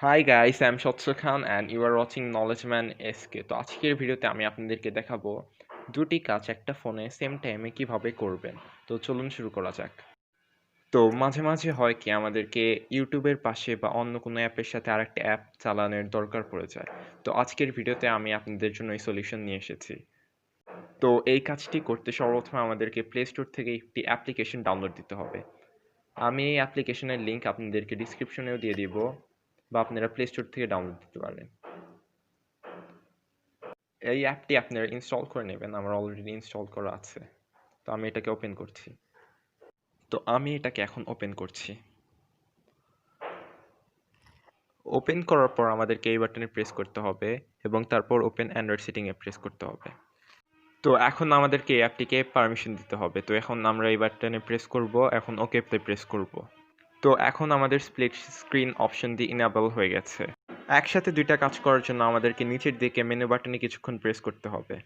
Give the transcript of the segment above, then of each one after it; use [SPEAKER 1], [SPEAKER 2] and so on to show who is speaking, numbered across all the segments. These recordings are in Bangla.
[SPEAKER 1] হাই গাইস, আই এম স্বচ্ছ Khan and you are watching knowledge man SK. তো আজকের ভিডিওতে আমি আপনাদেরকে দেখাবো দুটি কাজ একটা ফোনে সেম টাইমে কিভাবে করবেন। তো চলুন শুরু করা যাক। তো মাঝে মাঝে হয় কি আমাদেরকে ইউটিউবের পাশে বা অন্য কোনো অ্যাপের সাথে আরেকটা অ্যাপ চালানোর দরকার পড়ে যায়। তো আজকের ভিডিওতে আমি আপনাদের জন্য এই সলিউশন নিয়ে এসেছি। তো এই কাজটি করতে সর্বপ্রথম আমাদেরকে প্লে স্টোর থেকে একটি অ্যাপ্লিকেশন ডাউনলোড দিতে হবে। আমি এই অ্যাপ্লিকেশনের লিঙ্ক আপনাদেরকে ডিসক্রিপশনেও দিয়ে দিব, বা আপনারা প্লে স্টোর থেকে ডাউনলোড দিতে পারেন। এই অ্যাপটি আপনারা ইনস্টল করে নেবেন। আমার অলরেডি ইনস্টল করা আছে। তো আমি এটাকে ওপেন করছি। তো আমি এটাকে এখন ওপেন করছি। ওপেন করার পর আমাদেরকে এই বাটনে প্রেস করতে হবে এবং তারপর ওপেন অ্যান্ড্রয়েড সেটিংয়ে প্রেস করতে হবে। তো এখন আমাদেরকে এই অ্যাপটিকে পারমিশন দিতে হবে। তো এখন আমরা এই বাটনে প্রেস করব, এখন ওকেতে প্রেস করব। তো এখন আমাদের স্প্লিট স্ক্রিন অপশন দিয়ে ইনেবল হয়ে গেছে। একসাথে দুইটা কাজ করার জন্য আমাদেরকে নিচের দিকে মেনু বাটনে কিছুক্ষণ প্রেস করতে হবে।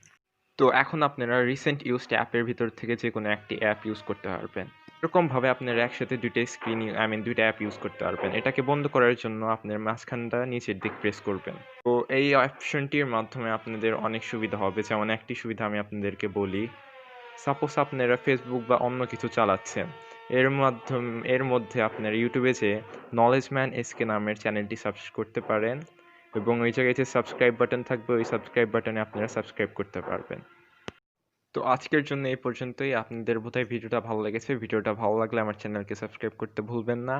[SPEAKER 1] তো এখন আপনারা রিসেন্ট ইউজড অ্যাপের ভিতর থেকে যে কোনো একটি অ্যাপ ইউজ করতে পারবেন। এরকমভাবে আপনারা একসাথে দুইটা স্ক্রিন দুইটা অ্যাপ ইউজ করতে পারবেন। এটাকে বন্ধ করার জন্য আপনার মাঝখানটা নিচের দিক প্রেস করবেন। তো এই অপশনটির মাধ্যমে আপনাদের অনেক সুবিধা হবে। যেমন একটি সুবিধা আমি আপনাদেরকে বলি। সাপোজ আপনারা ফেসবুক বা অন্য কিছু চালাচ্ছেন, এর মধ্যে আপনারা ইউটিউবে যে নলেজম্যান এসকে নামের চ্যানেলটি সাবস্ক্রাইব করতে পারেন এবং ওই জায়গায় যে সাবস্ক্রাইব বাটন থাকবে ওই সাবস্ক্রাইব বাটনে আপনারা সাবস্ক্রাইব করতে পারবেন। তো আজকের জন্য এই পর্যন্তই। আপনাদের বোধহয় ভিডিওটা ভালো লেগেছে। ভিডিওটা ভালো লাগলে আমার চ্যানেলকে সাবস্ক্রাইব করতে ভুলবেন না।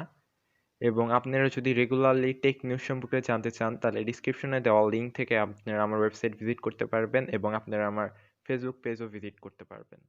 [SPEAKER 1] এবং আপনারা যদি রেগুলারলি টেক নিউজ সম্পর্কে জানতে চান তাহলে ডিসক্রিপশনে দেওয়া লিঙ্ক থেকে আপনারা আমার ওয়েবসাইট ভিজিট করতে পারবেন এবং আপনারা আমার ফেসবুক পেজও ভিজিট করতে পারবেন।